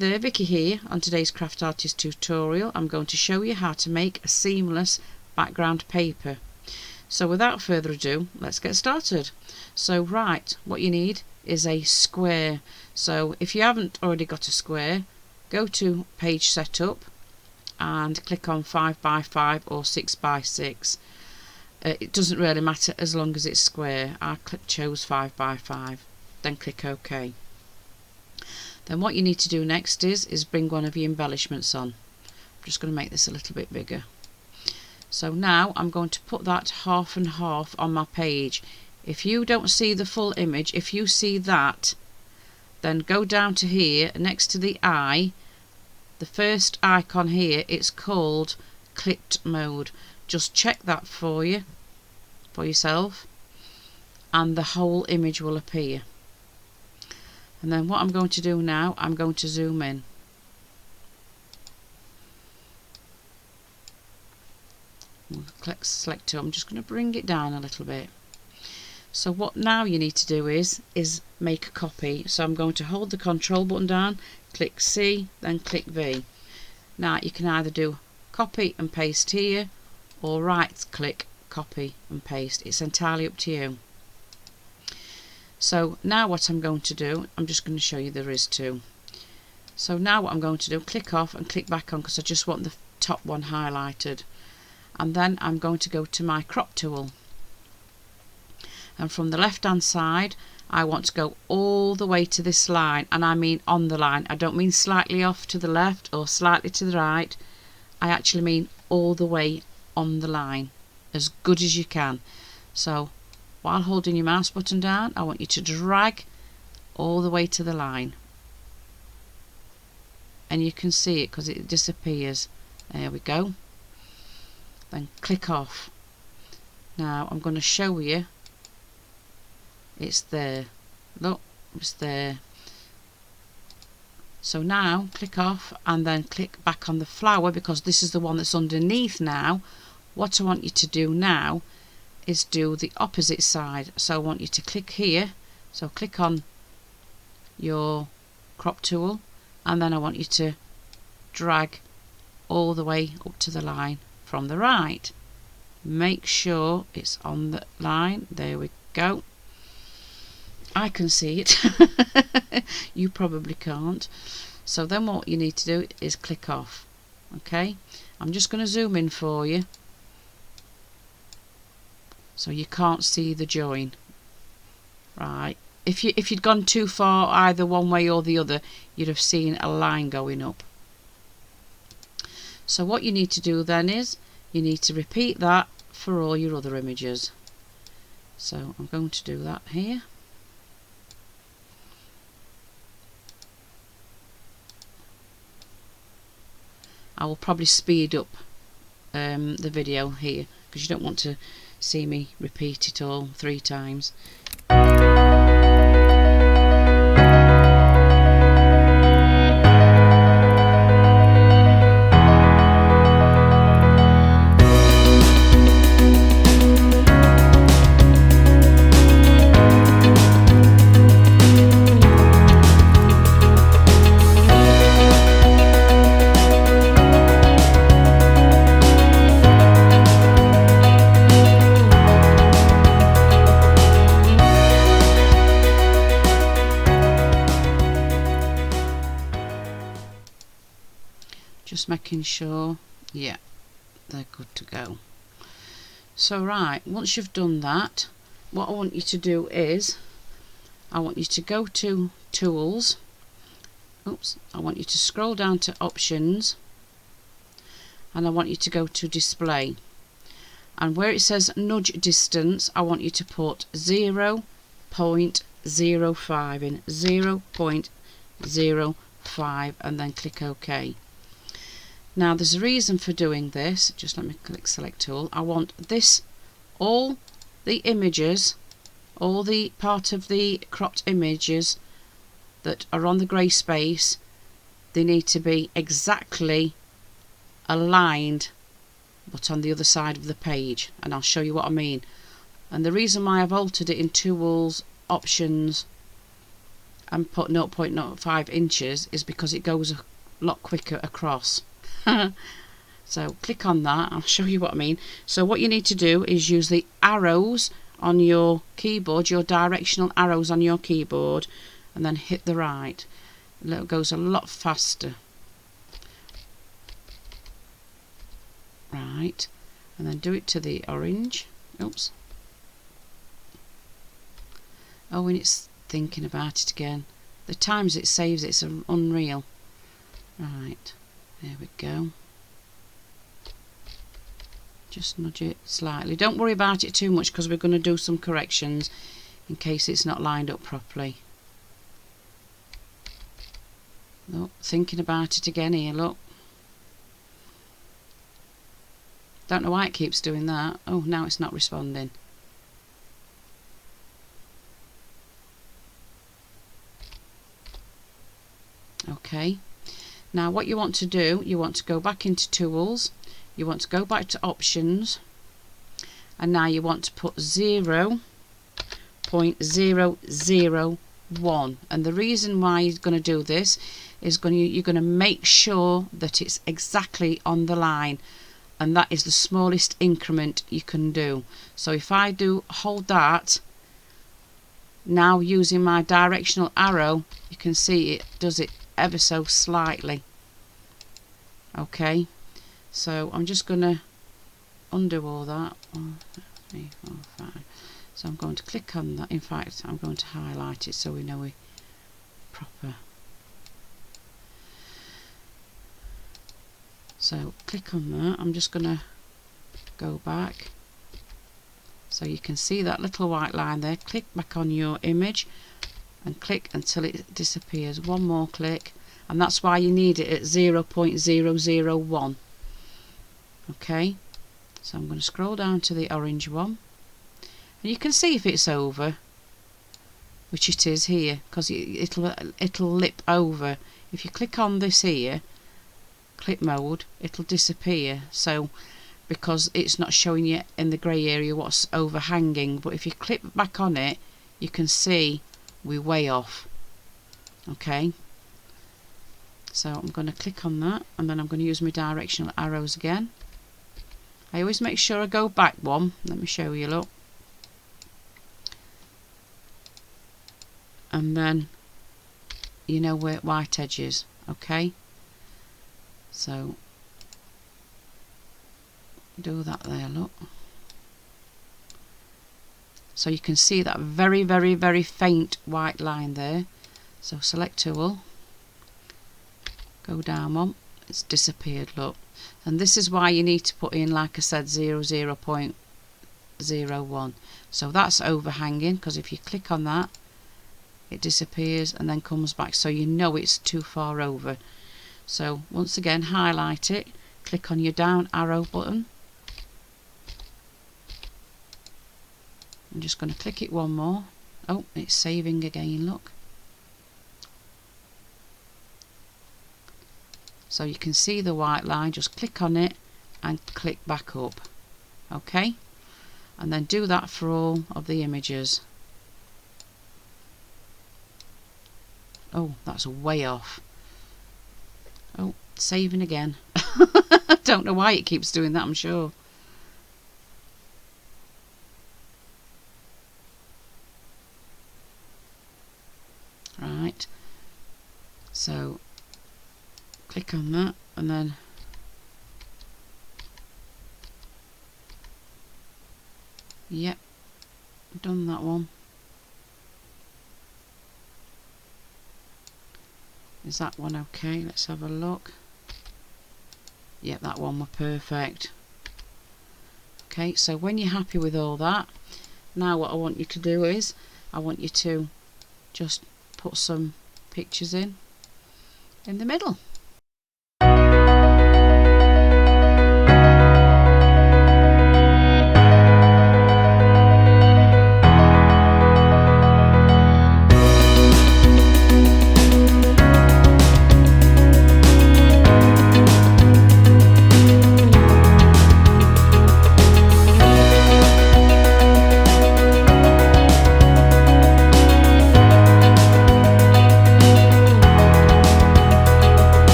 there, Vicky here. On today's Craft Artist tutorial I'm going to show you how to make a seamless background paper. So without further ado, let's get started. So right, what you need is a square. So if you haven't already got a square, go to page setup and click on 5x5 or 6x6. It doesn't really matter as long as it's square. I chose 5x5, then click OK. Then what you need to do next is bring one of your embellishments on. I'm just going to make this a little bit bigger. So now I'm going to put that half and half on my page. If you don't see the full image, if you see that, then go down to here next to the eye, the first icon here, it's called clipped mode. Just check that for yourself, and the whole image will appear. And then what I'm going to do now, I'm going to zoom in. Click select two. I'm just going to bring it down a little bit. So what now you need to do is make a copy. So I'm going to hold the control button down, click C, then click V. Now you can either do copy and paste here, or right click, copy and paste. It's entirely up to you. So now what I'm going to do, I'm just going to show you there is two. So now what I'm going to do, click off and click back on, because I just want the top one highlighted. And then I'm going to go to my crop tool. And from the left hand side, I want to go all the way to this line, and I mean on the line. I don't mean slightly off to the left or slightly to the right. I actually mean all the way on the line, as good as you can. So while holding your mouse button down, I want you to drag all the way to the line, and you can see it because it disappears. There we go. Then click off. Now I'm going to show you. It's there. Look, it's there. So now click off and then click back on the flower, because this is the one that's underneath now. What I want you to do now is do the opposite side. So I want you to click here, so click on your crop tool, and then I want you to drag all the way up to the line from the right. Make sure it's on the line. There we go. I can see it. You probably can't. So then what you need to do is click off. Okay, I'm just going to zoom in for you so you can't see the join. Right, if you'd gone too far either one way or the other, you'd have seen a line going up. So what you need to do then is you need to repeat that for all your other images. So I'm going to do that here. I will probably speed up the video here, because you don't want to see me repeat it all 3 times. Just making sure, yeah, they're good to go. So right, once you've done that, what I want you to do is I want you to go to tools. Oops, I want you to scroll down to options, and I want you to go to display, and where it says nudge distance, I want you to put 0.05 in, 0.05, and then click OK. Now there's a reason for doing this. Just let me click select tool. I want this, all the images, all the part of the cropped images that are on the grey space, they need to be exactly aligned but on the other side of the page, and I'll show you what I mean. And the reason why I've altered it in tools, options and put 0.05 inches is because it goes a lot quicker across. So click on that, I'll show you what I mean. So what you need to do is use the arrows on your keyboard, your directional arrows on your keyboard, and then hit the right. It goes a lot faster. Right, and then do it to the orange. Oops. Oh, and it's thinking about it again. The times it saves, it's unreal. Right, there we go. Just nudge it slightly. Don't worry about it too much because we're going to do some corrections in case it's not lined up properly. Look, thinking about it again here, look. Don't know why it keeps doing that. Oh, now it's not responding. Okay. Now what you want to do, you want to go back into Tools. You want to go back to Options, and now you want to put 0.001, and the reason why you're going to do this is you're going to make sure that it's exactly on the line, and that is the smallest increment you can do. So if I do hold that, now using my directional arrow, you can see it does it ever so slightly. Okay. So I'm just going to undo all that. 1, 2, 3, 4, 5. So I'm going to click on that. In fact, I'm going to highlight it so we know we're proper. So click on that. I'm just going to go back. So you can see that little white line there. Click back on your image and click until it disappears. One more click. And that's why you need it at 0.001. Okay, so I'm going to scroll down to the orange one, and you can see if it's over, which it is here, because it'll lip over. If you click on this here, clip mode, it'll disappear. So because it's not showing you in the grey area what's overhanging, but if you click back on it, you can see we're way off. Okay. So I'm going to click on that, and then I'm going to use my directional arrows again. I always make sure I go back one. Let me show you, look. And then you know where white edge is. Okay. So do that there, look. So you can see that very, very, very faint white line there. So select Tool. Go down one, it's disappeared, look. And this is why you need to put in, like I said, 0.01. So that's overhanging, because if you click on that, it disappears and then comes back, so you know it's too far over. So once again, highlight it, click on your down arrow button. I'm just going to click it one more. Oh, it's saving again, look. So you can see the white line, just click on it and click back up. Okay, and then do that for all of the images. Oh, that's way off. Oh, saving again. I don't know why it keeps doing that, I'm sure. Right, so click on that, and then yep, done that one. Is that one okay? Let's have a look. Yep, that one were perfect. Okay, so when you're happy with all that, now what I want you to do is I want you to just put some pictures in the middle.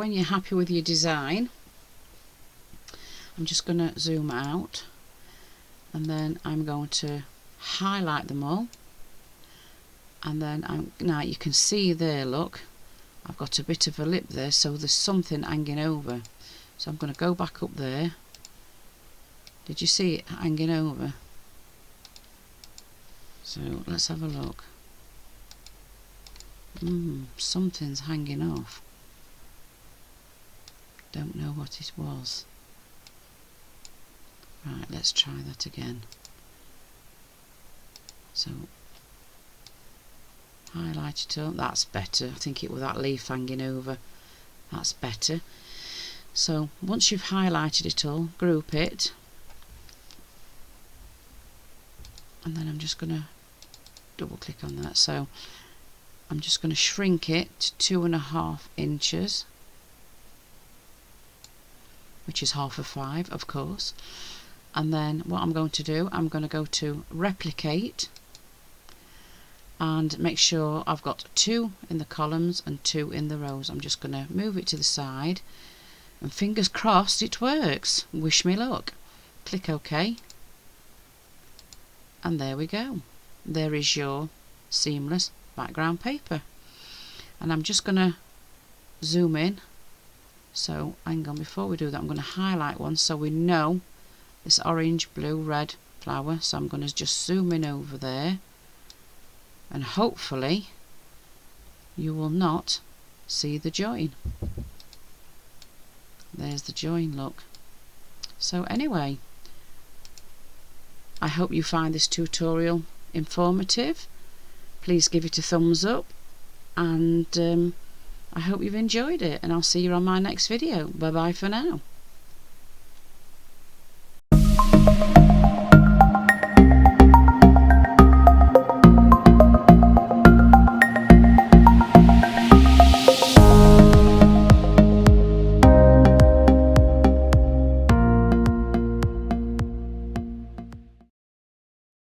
when you're happy with your design, I'm just going to zoom out, and then I'm going to highlight them all, and then now you can see there, look, I've got a bit of a lip there, so there's something hanging over. So I'm going to go back up there. Did you see it hanging over? So let's have a look. Something's hanging off. Don't know what it was. Right, let's try that again. So highlight it up. That's better. I think it was that leaf hanging over. That's better. So once you've highlighted it all, group it, and then I'm just going to double click on that. So I'm just going to shrink it to 2.5 inches, which is half of 5, of course. And then what I'm going to do, I'm going to go to replicate and make sure I've got 2 in the columns and 2 in the rows. I'm just going to move it to the side, and fingers crossed it works. Wish me luck. Click OK, and there we go. There is your seamless background paper. And I'm just going to zoom in. So hang on, before we do that, I'm going to highlight one so we know this orange, blue, red flower. So I'm going to just zoom in over there, and hopefully you will not see the join. There's the join, look. So anyway, I hope you find this tutorial informative. Please give it a thumbs up, and I hope you've enjoyed it, and I'll see you on my next video. Bye bye for now.